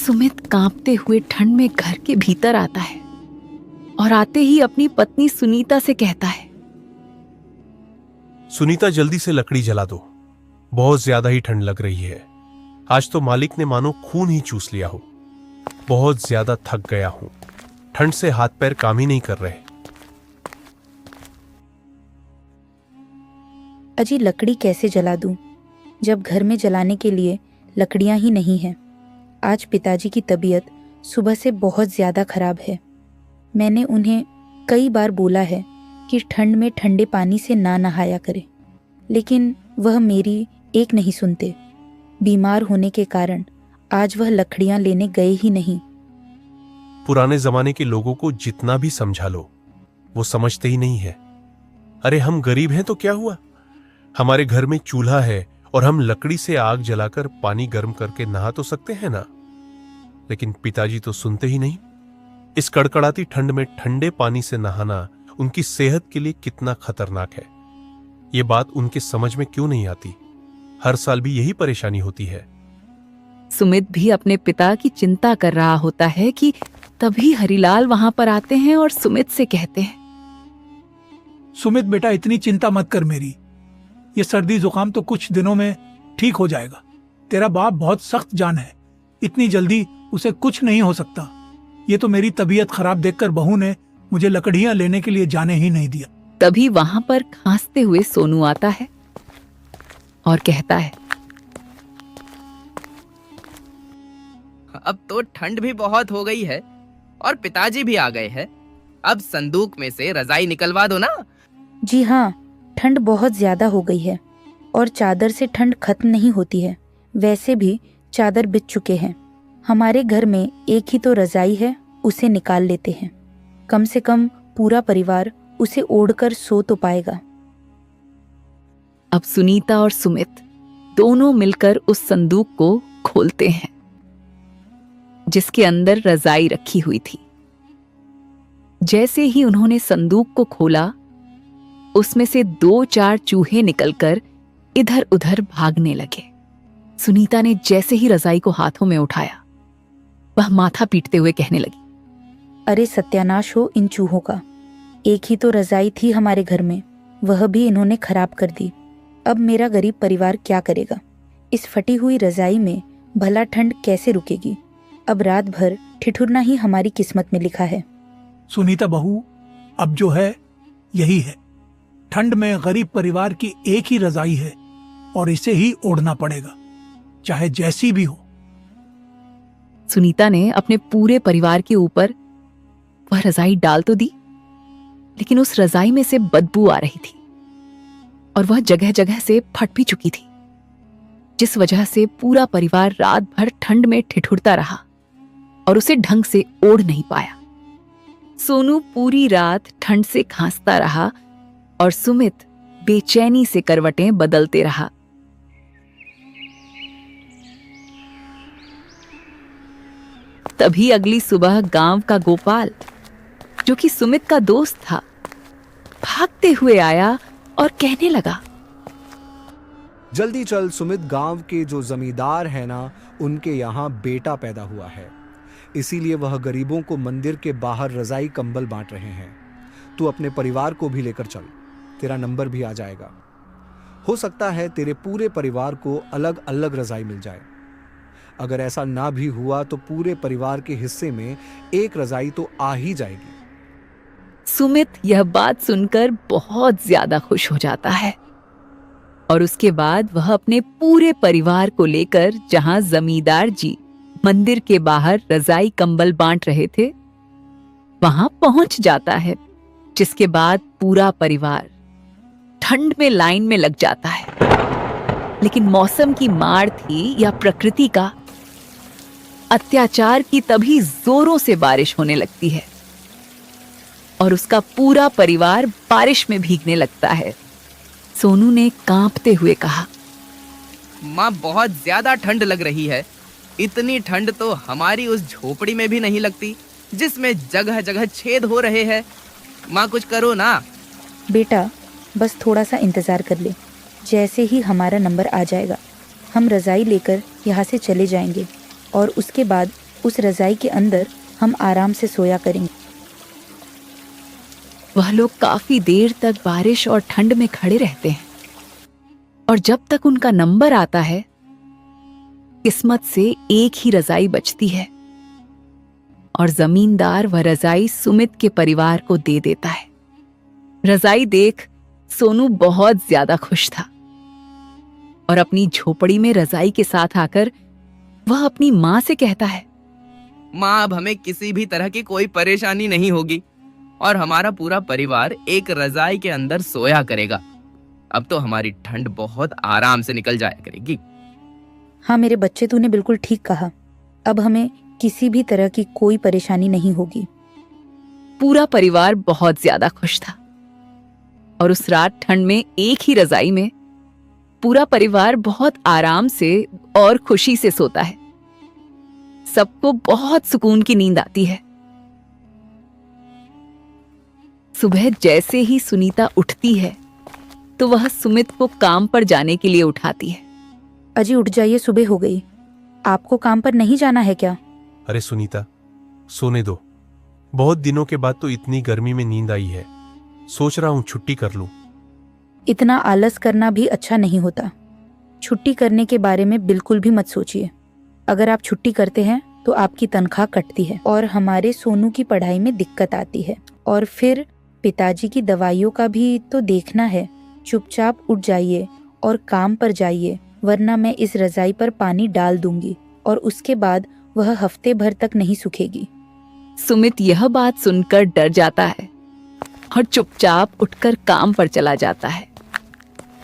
सुमित कांपते हुए ठंड में घर के भीतर आता है और आते ही अपनी पत्नी सुनीता से कहता है, सुनीता, जल्दी से लकड़ी जला दो, बहुत ज्यादा ही ठंड लग रही है। आज तो मालिक ने मानो खून ही चूस लिया हो। बहुत ज्यादा थक गया हूं, ठंड से हाथ पैर काम ही नहीं कर रहे। अजी, लकड़ी कैसे जला दूं जब घर में जलाने के लिए लकड़ियां ही नहीं हैं। आज पिताजी की तबीयत सुबह से बहुत ज्यादा खराब है। मैंने उन्हें कई बार बोला है कि ठंड में ठंडे पानी से ना नहाया करें, लेकिन वह मेरी एक नहीं सुनते। बीमार होने के कारण आज वह लकड़ियां लेने गए ही नहीं। पुराने जमाने के लोगों को जितना भी समझा लो, वो समझते ही नहीं है। अरे हम गरीब हैं तो क्या हुआ, हमारे घर में चूल्हा है और हम लकड़ी से आग जलाकर पानी गर्म करके नहा तो सकते हैं ना। लेकिन पिताजी तो सुनते ही नहीं। इस कड़कड़ाती ठंड में ठंडे पानी से नहाना उनकी सेहत के लिए कितना खतरनाक है, ये बात उनके समझ में क्यों नहीं आती। हर साल भी यही परेशानी होती है। सुमित भी अपने पिता की चिंता कर रहा होता है कि तभी हरिलाल वहां पर आते हैं और सुमित से कहते हैं, सुमित बेटा, इतनी चिंता मत कर मेरी। ये सर्दी जुकाम तो कुछ दिनों में ठीक हो जाएगा। तेरा बाप बहुत सख्त जान है, इतनी जल्दी उसे कुछ नहीं हो सकता। ये तो मेरी तबीयत खराब देखकर बहू ने मुझे लकड़ियां लेने के लिए जाने ही नहीं दिया। तभी वहां पर खांसते हुए सोनू आता है और कहता है, अब तो ठंड भी बहुत हो गई है और पिताजी भी आ गए हैं। अब संदूक में से रजाई निकलवा दो ना। जी हाँ, ठंड बहुत ज्यादा हो गई है और चादर से ठंड खत्म नहीं होती है। वैसे भी चादर बिछ चुके हैं। हमारे घर में एक ही तो रजाई है, उसे निकाल लेते हैं। कम से कम पूरा परिवार उसे ओढ़कर सो तो पाएगा। अब सुनीता और सुमित दोनों मिलकर उस संदूक को खोलते हैं जिसके अंदर रजाई रखी हुई थी। जैसे ही उन्होंने संदूक को खोला, उसमें से 2-4 चूहे निकलकर इधर उधर भागने लगे। सुनीता ने जैसे ही रजाई को हाथों में उठाया, वह माथा पीटते हुए कहने लगी, अरे सत्यानाश हो इन चूहों का। एक ही तो रजाई थी हमारे घर में, वह भी इन्होंने खराब कर दी। अब मेरा गरीब परिवार क्या करेगा। इस फटी हुई रजाई में भला ठंड कैसे रुकेगी। अब रात भर ठिठुरना ही हमारी किस्मत में लिखा है। सुनीता बहू, अब जो है यही है। ठंड में गरीब परिवार की एक ही रजाई है और इसे ही ओढ़ना पड़ेगा, चाहे जैसी भी हो। सुनीता ने अपने पूरे परिवार के ऊपर वह रजाई डाल तो दी, लेकिन उस रजाई में से बदबू आ रही थी और वह जगह जगह से फट भी चुकी थी, जिस वजह से पूरा परिवार रात भर ठंड में ठिठुरता रहा और उसे ढंग से ओढ़ नहीं पाया। सोनू पूरी रात ठंड से खांसता रहा और सुमित बेचैनी से करवटें बदलते रहा। तभी अगली सुबह गांव का गोपाल, जो कि सुमित का दोस्त था, भागते हुए आया और कहने लगा, जल्दी चल सुमित, गांव के जो जमींदार है ना, उनके यहाँ बेटा पैदा हुआ है, इसीलिए वह गरीबों को मंदिर के बाहर रजाई कंबल बांट रहे हैं। तू अपने परिवार को भी लेकर चल, तेरा नंबर भी आ जाएगा। हो सकता है तेरे पूरे परिवार को अलग अलग रजाई मिल जाए। अगर ऐसा ना भी हुआ तो पूरे परिवार के हिस्से में एक रजाई तो आ ही जाएगी। सुमित यह बात सुनकर बहुत ज्यादा खुश हो जाता है और उसके बाद वह अपने पूरे परिवार को लेकर जहां जमींदार जी मंदिर के बाहर रजाई कंबल बांट रहे थे, वहां पहुंच जाता है। जिसके बाद पूरा परिवार ठंड में लाइन में लग जाता है। लेकिन मौसम की मार थी या प्रकृति का अत्याचार की तभी जोरों से बारिश होने लगती है और उसका पूरा परिवार बारिश में भीगने लगता है। सोनू ने कांपते हुए कहा, माँ, बहुत ज्यादा ठंड लग रही है। इतनी ठंड तो हमारी उस झोपड़ी में भी नहीं लगती, जिसमें जगह जगह छेद हो रहे हैं। माँ, कुछ करो ना। बेटा, बस थोड़ा सा इंतजार कर ले। जैसे ही हमारा नंबर आ जाएगा, हम रजाई लेकर यहाँ से चले जाएंगे और उसके बाद उस रजाई के अंदर हम आराम से सोया करेंगे। वह लोग काफी देर तक बारिश और ठंड में खड़े रहते हैं और जब तक उनका नंबर आता है किस्मत से एक ही रजाई बचती है और जमींदार वह रजाई सुमित के परिवार को दे देता है। रजाई देख सोनू बहुत ज्यादा खुश था और अपनी झोपड़ी में रजाई के साथ आकर वह अपनी माँ से कहता है, माँ अब हमें किसी भी तरह की कोई परेशानी नहीं होगी और हमारा पूरा परिवार एक रजाई के अंदर सोया करेगा। अब तो हमारी ठंड बहुत आराम से निकल जाया करेगी। हाँ मेरे बच्चे, तूने बिल्कुल ठीक कहा। अब हमें किसी भी तरह की कोई परेशानी नहीं होगी। पूरा परिवार बहुत ज्यादा खुश था और उस रात ठंड में एक ही रजाई में पूरा परिवार बहुत आराम से और खुशी से सोता है। सबको बहुत सुकून की नींद आती है। सुबह जैसे ही सुनीता उठती है तो वह सुमित को काम पर जाने के लिए उठाती है। अजी उठ जाइए, सुबह हो गई। आपको काम पर नहीं जाना है क्या? अरे सुनीता, सोने दो। बहुत दिनों के बाद तो इतनी गर्मी में नींद आई है। सोच रहा हूं छुट्टी कर लूं। इतना आलस करना भी अच्छा नहीं होता। छुट्टी करने के बारे में बिल्कुल भी मत सोचिए। अगर आप छुट्टी करते हैं तो आपकी तनख्वाह कटती है और हमारे सोनू की पढ़ाई में दिक्कत आती है और फिर पिताजी की दवाइयों का भी तो देखना है। चुपचाप उठ जाइए और काम पर जाइए, वरना मैं इस रजाई पर पानी डाल दूंगी और उसके बाद वह हफ्ते भर तक नहीं सूखेगी। सुमित यह बात सुनकर डर जाता है और चुपचाप उठकर काम पर चला जाता है।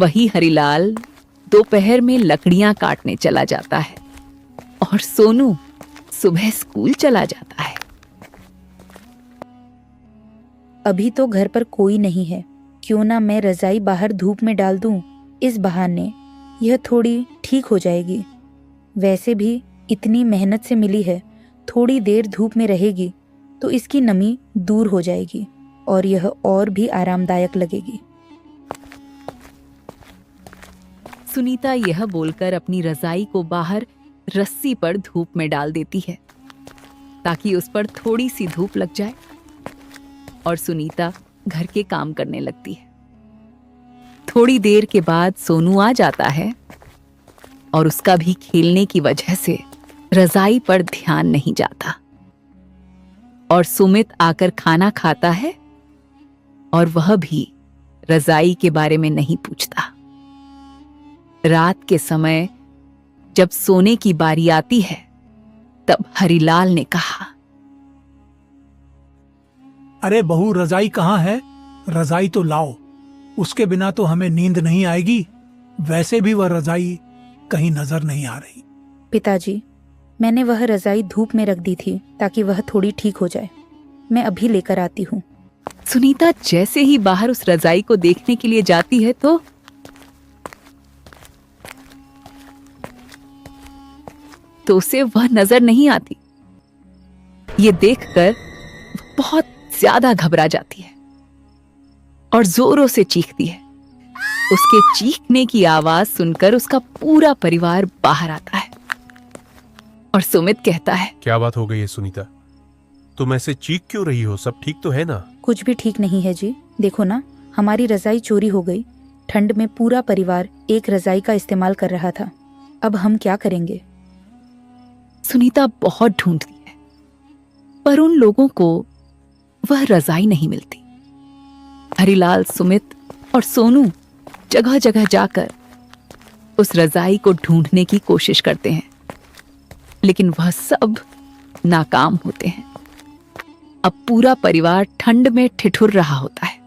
वही हरिलाल दोपहर में लकड़ियां काटने चला जाता है और सोनू सुबह स्कूल चला जाता है। अभी तो घर पर कोई नहीं है, क्यों ना मैं रजाई बाहर धूप में डाल दूं। इस बहाने यह थोड़ी ठीक हो जाएगी। वैसे भी इतनी मेहनत से मिली है, थोड़ी देर धूप में रहेगी तो इसकी नमी दूर हो जाएगी और यह और भी आरामदायक लगेगी। सुनीता यह बोलकर अपनी रजाई को बाहर रस्सी पर धूप में डाल देती है ताकि उस पर थोड़ी सी धूप लग जाए और सुनीता घर के काम करने लगती है। थोड़ी देर के बाद सोनू आ जाता है और उसका भी खेलने की वजह से रजाई पर ध्यान नहीं जाता और सुमित आकर खाना खाता है और वह भी रजाई के बारे में नहीं पूछता। रात के समय जब सोने की बारी आती है तब हरिलाल ने कहा, अरे बहू, रजाई कहाँ है? रजाई तो लाओ, उसके बिना तो हमें नींद नहीं आएगी। वैसे भी वह रजाई कहीं नजर नहीं आ रही। पिताजी, मैंने वह रजाई धूप में रख दी थी ताकि वह थोड़ी ठीक हो जाए। मैं अभी लेकर आती हूँ। सुनीता जैसे ही बाहर उस रजाई को देखने के लिए जाती है तो उसे वह नजर नहीं आती। ये देखकर वह बहुत ज्यादा घबरा जाती है और जोरों से चीखती है। उसके चीखने की आवाज सुनकर उसका पूरा परिवार बाहर आता है और सुमित कहता है, क्या बात हो गई है सुनीता? तुम ऐसे चीख क्यों रही हो? सब ठीक तो है ना? कुछ भी ठीक नहीं है जी। देखो ना, हमारी रजाई चोरी हो गई। ठंड में पूरा परिवार एक रजाई का इस्तेमाल कर रहा था। अब हम क्या करेंगे? सुनीता बहुत ढूंढती है पर उन लोगों को वह रजाई नहीं मिलती। हरिलाल, सुमित और सोनू जगह जगह जाकर उस रजाई को ढूंढने की कोशिश करते हैं, लेकिन वह सब नाकाम होते हैं। अब पूरा परिवार ठंड में ठिठुर रहा होता है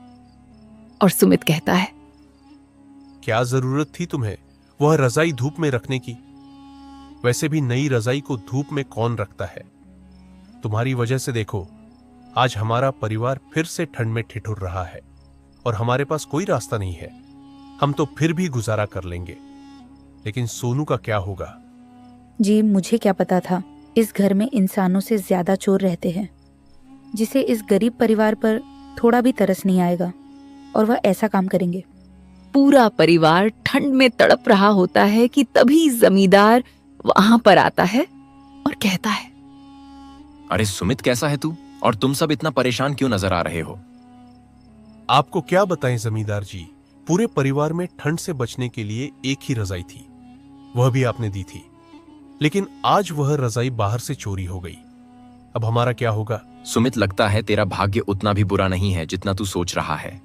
और सुमित कहता है, क्या जरूरत थी तुम्हें वह रजाई धूप में रखने की? वैसे भी नई रजाई को धूप में कौन रखता है? तुम्हारी वजह से देखो, आज हमारा परिवार फिर से ठंड में ठिठुर रहा है और हमारे पास कोई रास्ता नहीं है। हम तो फिर भी गुजारा कर लेंगे, लेकिन सोनू का क्या होगा? जी, मुझे क्या पता था इस घर में इंसानों से ज्यादा चोर रहते हैं, जिसे इस गरीब परिवार पर थोड़ा भी तरस नहीं आएगा और वह ऐसा काम करेंगे। पूरा परिवार ठंड में तड़प रहा होता है कि तभी जमींदार वहां पर आता है और कहता है, अरे सुमित, कैसा है तू? और तुम सब इतना परेशान क्यों नजर आ रहे हो? आपको क्या बताएं जमींदार जी, पूरे परिवार में ठंड से बचने के लिए एक ही रजाई थी, वह भी आपने दी थी। लेकिन आज वह रजाई बाहर से चोरी हो गई। अब हमारा क्या होगा? सुमित, लगता है तेरा भाग्य उतना भी बुरा नहीं है जितना तू सोच रहा है।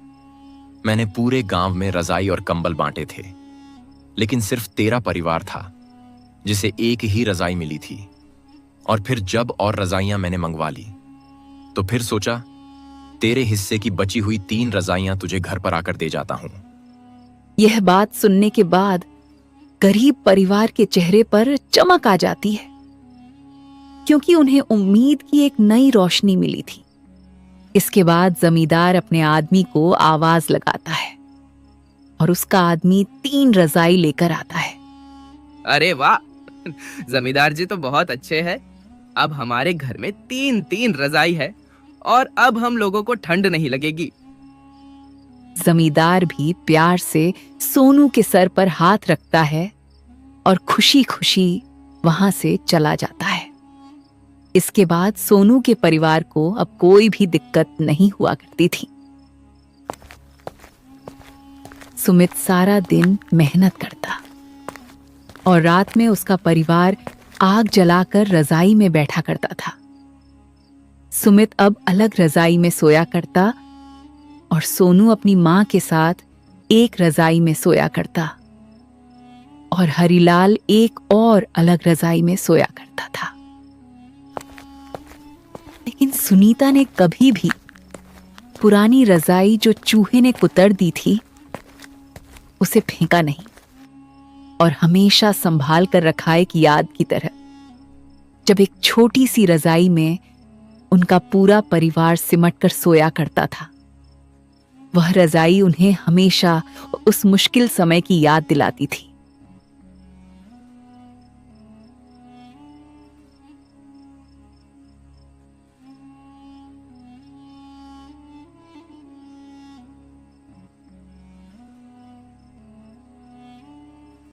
मैंने पूरे गांव में रजाई और कंबल बांटे थे, लेकिन सिर्फ तेरा परिवार था जिसे एक ही रजाई मिली थी। और फिर जब और रजाइयां मैंने मंगवा ली तो फिर सोचा तेरे हिस्से की बची हुई 3 रजाइयां तुझे घर पर आकर दे जाता हूं। यह बात सुनने के बाद गरीब परिवार के चेहरे पर चमक आ जाती है, क्योंकि उन्हें उम्मीद की एक नई रोशनी मिली थी। इसके बाद जमींदार अपने आदमी को आवाज लगाता है और उसका आदमी 3 रजाई लेकर आता है। अरे वाह, जमींदार जी तो बहुत अच्छे हैं। अब हमारे घर में 3 रजाई है और अब हम लोगों को ठंड नहीं लगेगी। जमींदार भी प्यार से सोनू के सर पर हाथ रखता है और खुशी खुशी वहां से चला जाता है। इसके बाद सोनू के परिवार को अब कोई भी दिक्कत नहीं हुआ करती थी। सुमित सारा दिन मेहनत करता और रात में उसका परिवार आग जलाकर रजाई में बैठा करता था। सुमित अब अलग रजाई में सोया करता और सोनू अपनी मां के साथ एक रजाई में सोया करता और हरिलाल एक और अलग रजाई में सोया करता था। लेकिन सुनीता ने कभी भी पुरानी रजाई जो चूहे ने कुतर दी थी उसे फेंका नहीं और हमेशा संभाल कर रखा एक याद की तरह। जब एक छोटी सी रजाई में उनका पूरा परिवार सिमट कर सोया करता था, वह रजाई उन्हें हमेशा उस मुश्किल समय की याद दिलाती थी।